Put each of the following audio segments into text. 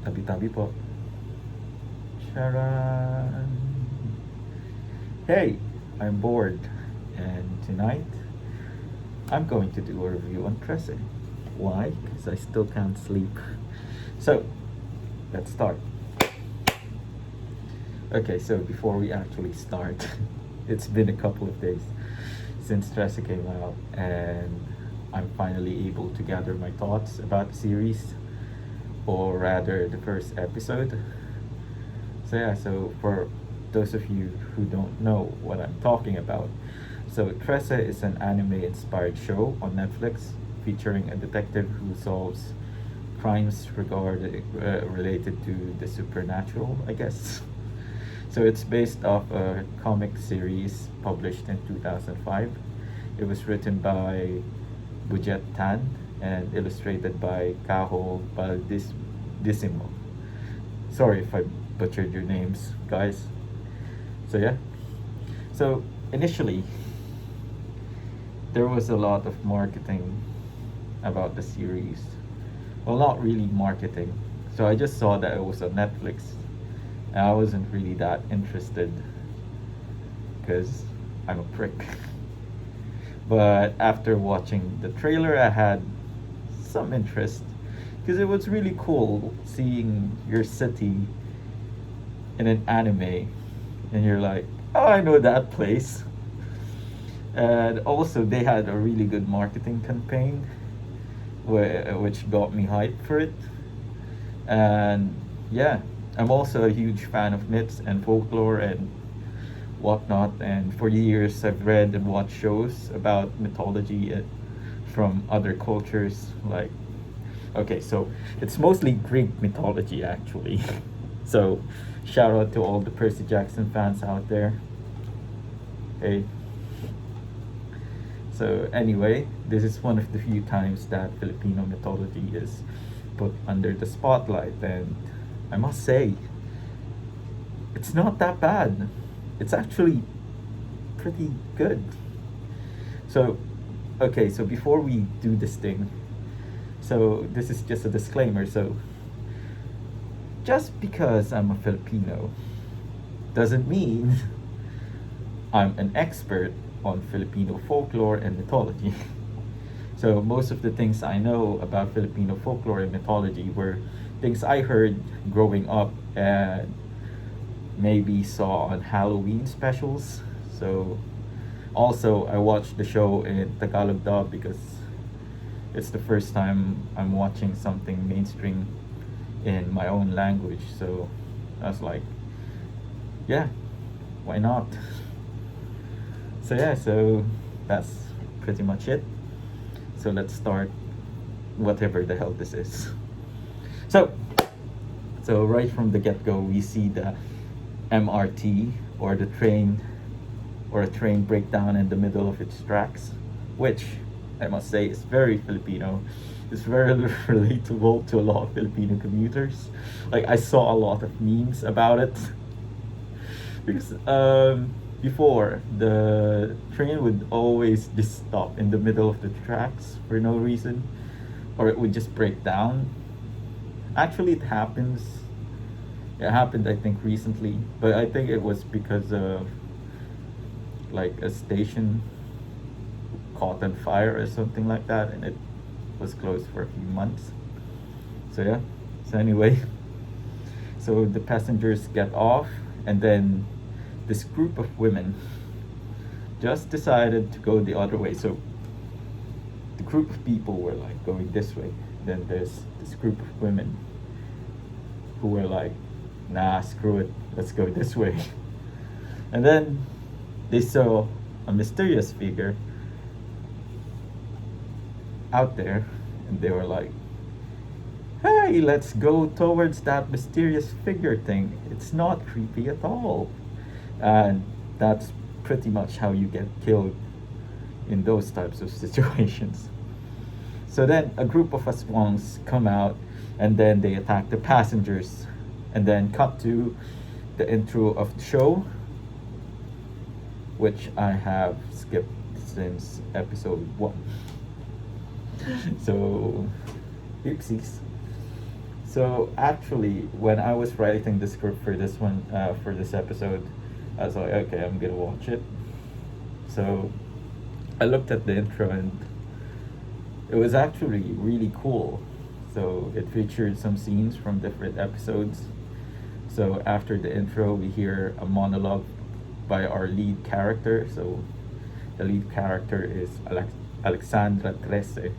Tabi-tabi po. Charan! Hey, I'm bored, and tonight I'm going to do a review on Trese. Why? Because I still can't sleep. So, let's start. Okay, so before we actually start, it's been a couple of days since Trese came out, and I'm finally able to gather my thoughts about the series, or rather, the first episode. So yeah, so for those of you who don't know what I'm talking about, so Trese is an anime-inspired show on Netflix featuring a detective who solves crimes related to the supernatural, I guess. So it's based off a comic series published in 2005. It was written by Bujet Tan and illustrated by Cajo Baldissimo. Sorry if I butchered your names, guys. So yeah. So initially, there was a lot of marketing about the series. Well, not really marketing. So I just saw that it was on Netflix. And I wasn't really that interested because I'm a prick. But after watching the trailer, I had some interest because it was really cool seeing your city in an anime, and you're like, oh, I know that place. And also, they had a really good marketing campaign, which got me hyped for it. And yeah, I'm also a huge fan of myths and folklore and whatnot. And for years, I've read and watched shows about mythology from other cultures. Like, okay, so it's mostly Greek mythology actually. So, shout out to all the Percy Jackson fans out there. Hey. So anyway, this is one of the few times that Filipino mythology is put under the spotlight, and I must say, it's not that bad. It's actually pretty good. So, okay, so before we do this thing, so this is just a disclaimer. So, just because I'm a Filipino doesn't mean I'm an expert on Filipino folklore and mythology. So most of the things I know about Filipino folklore and mythology were things I heard growing up and maybe saw on Halloween specials. So also I watched the show in Tagalog dub because it's the first time I'm watching something mainstream in my own language. So I was like, yeah, why not? So yeah, so that's pretty much it. So let's start whatever the hell this is. So, so right from the get-go, we see the MRT or the train or a train breakdown in the middle of its tracks, which I must say is very Filipino. It's very relatable to a lot of Filipino commuters. Like I saw a lot of memes about it because before the train would always just stop in the middle of the tracks for no reason, or it would just break down. Actually, it happens. It happened, I think, recently, but I think it was because of like a station caught on fire or something like that, and it was closed for a few months. So yeah. So anyway, so the passengers get off, and then this group of women just decided to go the other way. So the group of people were like going this way. Then there's this group of women who were like, nah, screw it, let's go this way. And then they saw a mysterious figure out there, and they were like, hey, let's go towards that mysterious figure thing. It's not creepy at all. And that's pretty much how you get killed in those types of situations. So then a group of Aswangs come out, and then they attack the passengers, and then cut to the intro of the show, which I have skipped since episode 1. So, oopsies. So actually, when I was writing the script for this one, for this episode, I was like, okay, I'm gonna watch it. So I looked at the intro and it was actually really cool. So it featured some scenes from different episodes. So after the intro, we hear a monologue by our lead character. So the lead character is Alexandra Trese.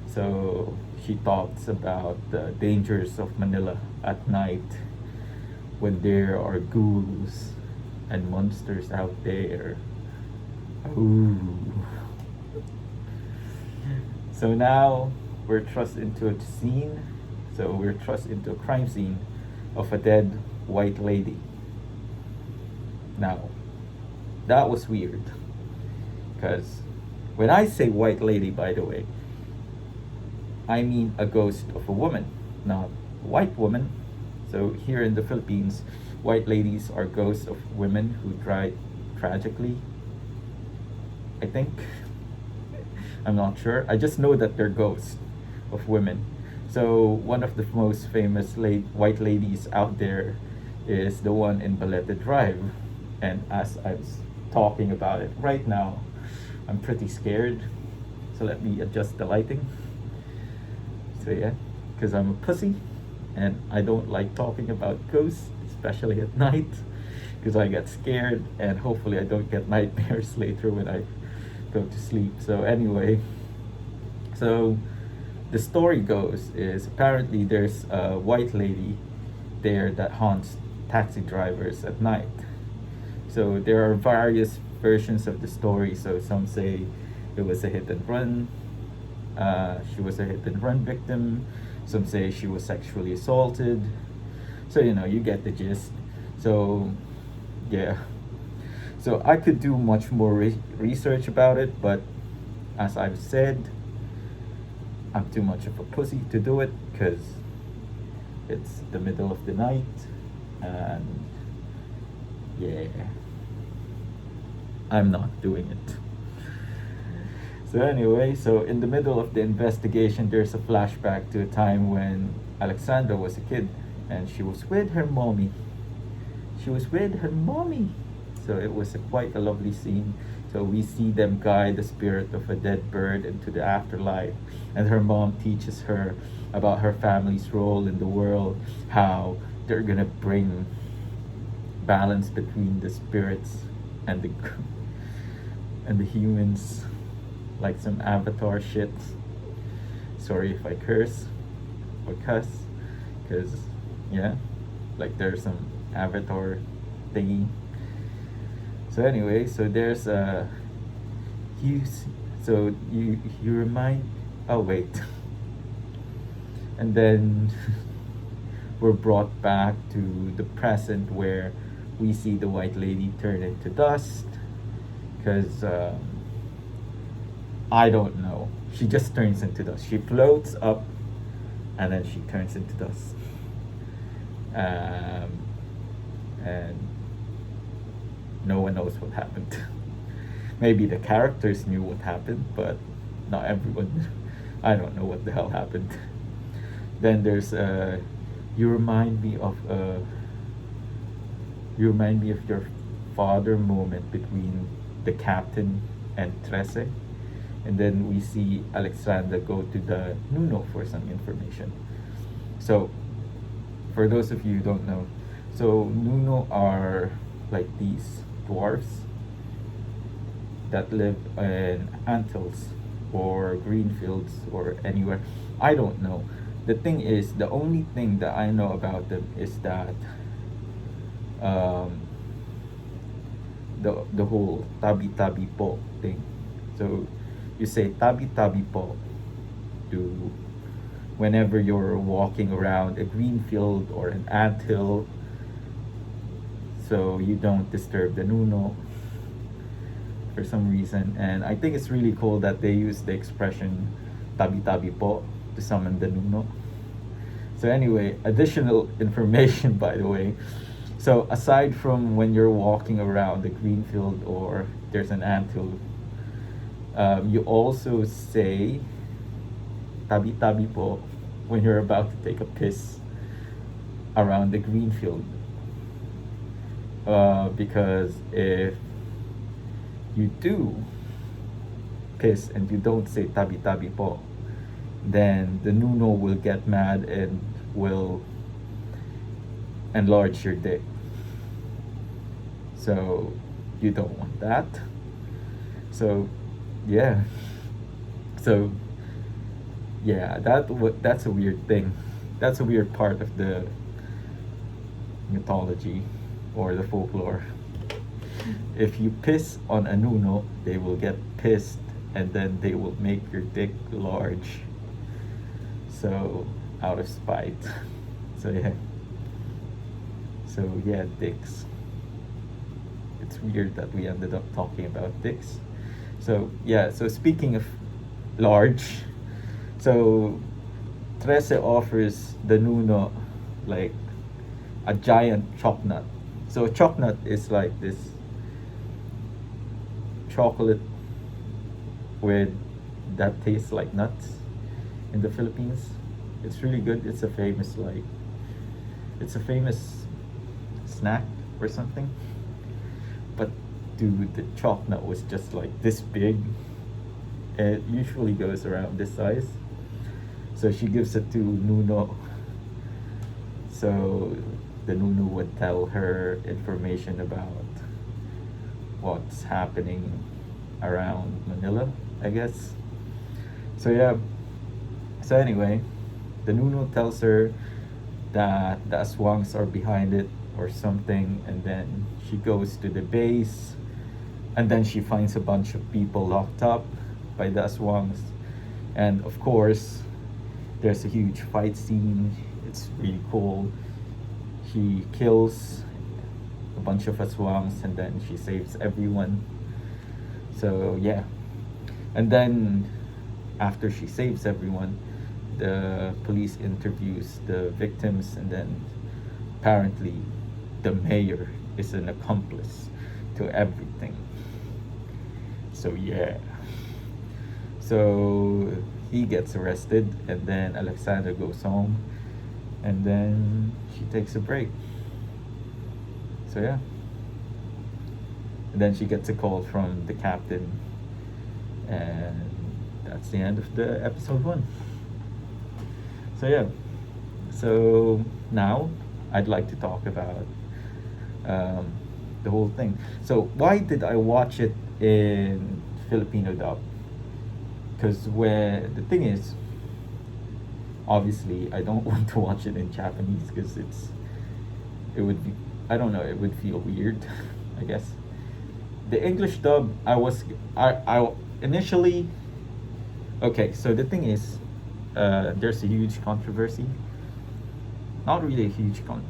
So she talks about the dangers of Manila at night when there are ghouls and monsters out there. Ooh. So now we're thrust into a scene. So we're thrust into a crime scene of a dead white lady. Now, that was weird. Because when I say white lady, by the way, I mean a ghost of a woman, not white woman. So here in the Philippines, white ladies are ghosts of women who died tragically. I think. I'm not sure. I just know that they're ghosts of women. So one of the most famous white ladies out there is the one in Balete Drive. And as I was talking about it right now, I'm pretty scared. So let me adjust the lighting. So yeah, because I'm a pussy and I don't like talking about ghosts, especially at night, because I get scared and hopefully I don't get nightmares later when I go to sleep. So anyway, so the story goes is apparently there's a white lady there that haunts taxi drivers at night. So there are various versions of the story. So some say it was a hit and run. She was a hit and run victim. Some say she was sexually assaulted. So you get the gist. So yeah. So I could do much more research about it, but as I've said, I'm too much of a pussy to do it because it's the middle of the night and yeah, I'm not doing it. So anyway, so in the middle of the investigation, there's a flashback to a time when Alexandra was a kid and she was with her mommy. She was with her mommy. So it was quite a lovely scene. So we see them guide the spirit of a dead bird into the afterlife. And her mom teaches her about her family's role in the world, how they're gonna bring balance between the spirits and the and the humans, like some Avatar shit. Sorry if I curse or cuss, because yeah, like there's some Avatar thingy. So anyway, so there's a so you remind. Oh wait, and then we're brought back to the present where we see the white lady turn into dust. Because I don't know, she just turns into dust. She floats up, and then she turns into dust. And no one knows what happened. Maybe the characters knew what happened, but not everyone. I don't know what the hell happened. Then there's you remind me of your father moment between the captain and Trese. And then we see Alexandra go to the Nuno for some information. So for those of you who don't know, so Nuno are like these dwarfs that live in Antilles or Greenfields or anywhere. I don't know. The thing is, the only thing that I know about them is that um, the whole tabi tabi po thing. So you say tabi tabi po to whenever you're walking around a green field or an anthill, so you don't disturb the nuno for some reason. And I think it's really cool that they use the expression tabi tabi po to summon the nuno. So anyway, additional information by the way. So aside from when you're walking around the green field or there's an anthill, you also say tabi tabi po when you're about to take a piss around the green field. Because if you do piss and you don't say tabi tabi po, then the nuno will get mad and will enlarge your dick. So you don't want that. So yeah. So yeah, that's a weird thing. That's a weird part of the mythology or the folklore. If you piss on a nuno, they will get pissed and then they will make your dick large. So out of spite. So yeah. So yeah, dicks. It's weird that we ended up talking about dicks. So yeah, so speaking of large, so Trese offers the nuno like a giant chocolate. So chocolate is like this chocolate with that tastes like nuts in the Philippines. It's really good. It's a famous snack or something. But dude, the chocolate was just like this big. It usually goes around this size. So she gives it to Nuno. So the Nuno would tell her information about what's happening around Manila, I guess. So yeah. So anyway, the Nuno tells her that the Aswangs are behind it or something, and then she goes to the base, and then she finds a bunch of people locked up by the Aswangs, and of course, there's a huge fight scene. It's really cool. She kills a bunch of Aswangs, and then she saves everyone. So yeah, and then after she saves everyone, the police interviews the victims, and then apparently the mayor is an accomplice to everything. So yeah. So he gets arrested, and then Alexandra goes home, and then she takes a break. So yeah. And then she gets a call from the captain, and that's the end of the episode 1. So yeah. So now I'd like to talk about the whole thing. So why did I watch it in Filipino dub? Because the thing is, obviously I don't want to watch it in Japanese because it would be, I don't know, it would feel weird. I guess the English dub, I initially, okay, so the thing is, there's a huge controversy. Not really a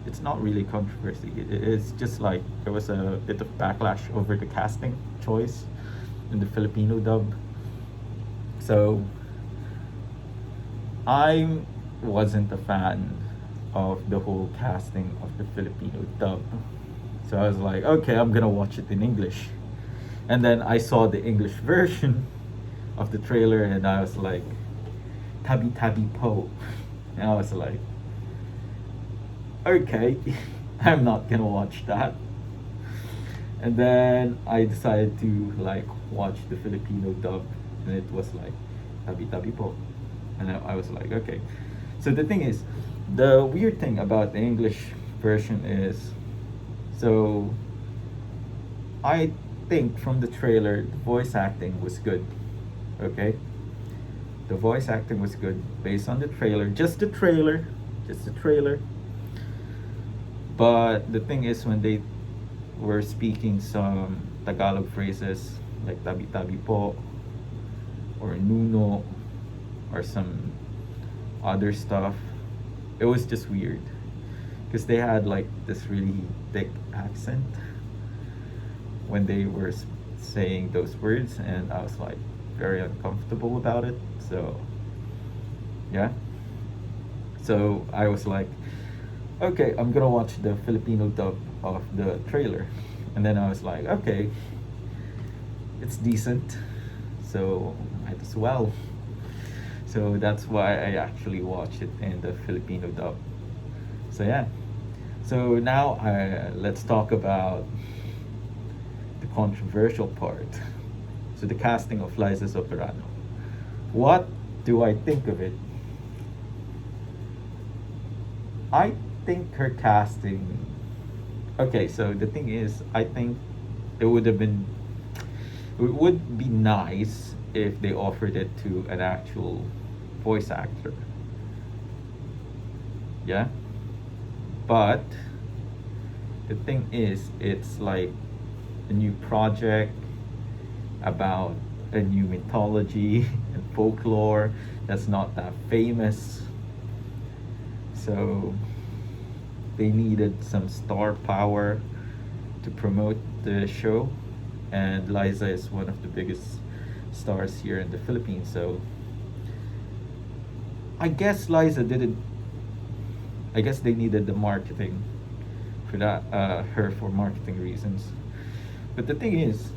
it's not really controversy. It's just like there was a bit of backlash over the casting choice in the Filipino dub. So I wasn't a fan of the whole casting of the Filipino dub. So I was like, okay, I'm gonna watch it in English. And then I saw the English version of the trailer, and I was like, Tabi Tabi Po. And I was like, okay, I'm not gonna watch that. And then I decided to like watch the Filipino dub, and it was like Tabi Tabi Po. And I was like, okay. So the thing is, the weird thing about the English version is, so I think from the trailer, the voice acting was good. Okay? The voice acting was good based on the trailer. Just the trailer. Just the trailer. But the thing is, when they were speaking some Tagalog phrases like Tabi Tabi Po or Nuno or some other stuff, it was just weird because they had like this really thick accent when they were saying those words, and I was like very uncomfortable about it. So yeah, so I was like, okay, I'm gonna watch the Filipino dub of the trailer. And then I was like, okay, it's decent, so might as well. So that's why I actually watched it in the Filipino dub. So yeah. So now let's talk about the controversial part. So the casting of Liza Soprano. What do I think of it? I think her casting. Okay, so the thing is, I think it would have been. It would be nice if they offered it to an actual voice actor. Yeah, but the thing is, it's like a new project about a new mythology and folklore that's not that famous. So they needed some star power to promote the show, and Liza is one of the biggest stars here in the Philippines. So I guess Liza didn't. I guess they needed the marketing for that, her for marketing reasons. But the thing is,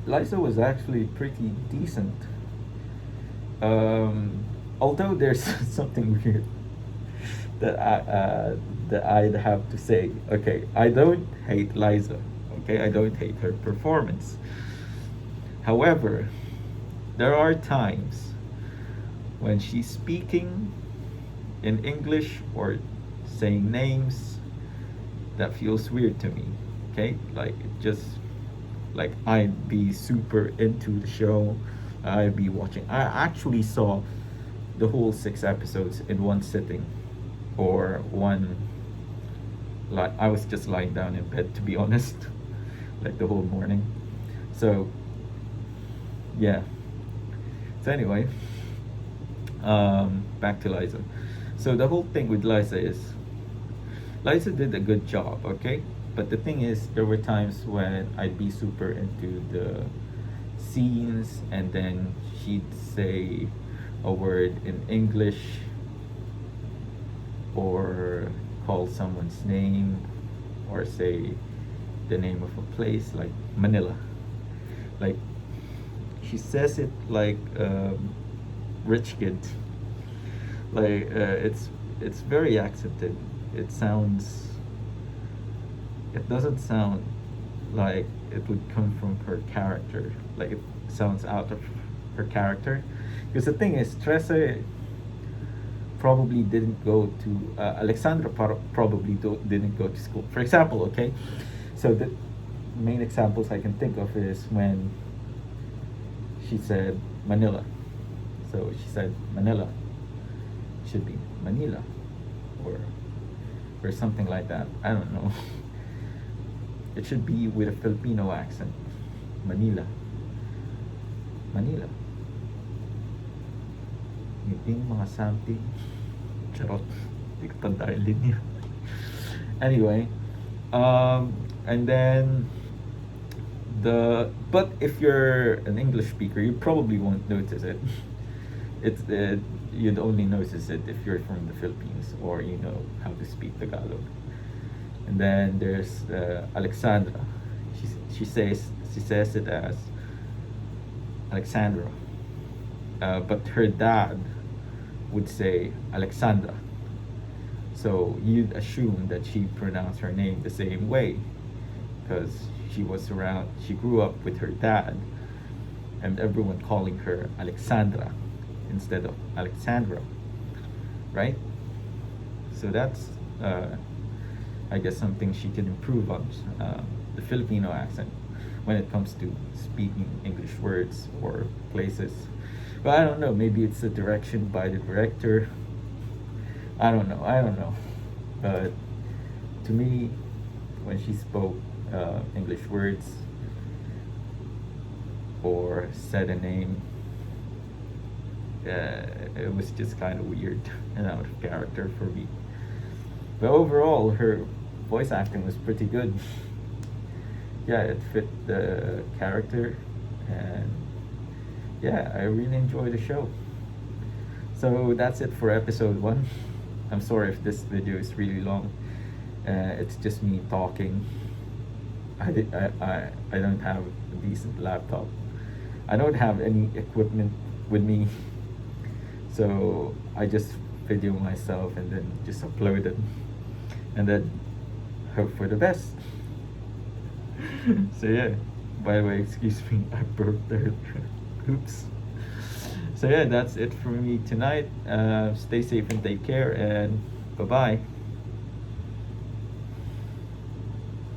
Liza was actually pretty decent. Although there's something weird that I'd have to say. Okay, I don't hate Liza. Okay, I don't hate her performance. However, there are times when she's speaking in English or saying names that feels weird to me. Okay, like it just like I'd be super into the show. I'd be watching. I actually saw the whole 6 episodes in one sitting, or one. Like I was just lying down in bed, to be honest, like the whole morning. So yeah. So anyway, back to Liza. So the whole thing with Liza is Liza did a good job, okay? But the thing is, there were times when I'd be super into the scenes, and then she'd say a word in English or call someone's name or say the name of a place like Manila. Like she says it like rich kid. Like it's very accented. It sounds. It doesn't sound like it would come from her character. Like it sounds out of her character. Because the thing is, Trese probably didn't go to Alexandra probably didn't go to school. For example, okay, so the main examples I can think of is when she said Manila. So she said Manila. It should be Manila, or something like that. I don't know. It should be with a Filipino accent. Manila. Manila. Ngiting mga something. Charot. Hindi ko tanda yung linya. Anyway. And then but if you're an English speaker, you probably won't notice it. You'd only notice it if you're from the Philippines or you know how to speak Tagalog. And then there's Alexandra. She says it as Alexandra, but her dad would say Alexandra. So you'd assume that she pronounced her name the same way because she grew up with her dad, and everyone calling her Alexandra instead of Alexandra, right? So that's I guess something she can improve on, the Filipino accent when it comes to speaking English words or places. But I don't know, maybe it's a direction by the director. I don't know. But to me, when she spoke English words or said a name, it was just kind of weird and out of character for me. But overall, her voice acting was pretty good. Yeah, it fit the character, and yeah, I really enjoyed the show. So that's it for episode 1. I'm sorry if this video is really long. It's just me talking. I don't have a decent laptop. I don't have any equipment with me. So I just video myself and then just upload it, and then hope for the best. So yeah. By the way, excuse me, I broke the oops. So yeah, that's it for me tonight. Stay safe and take care, and bye bye.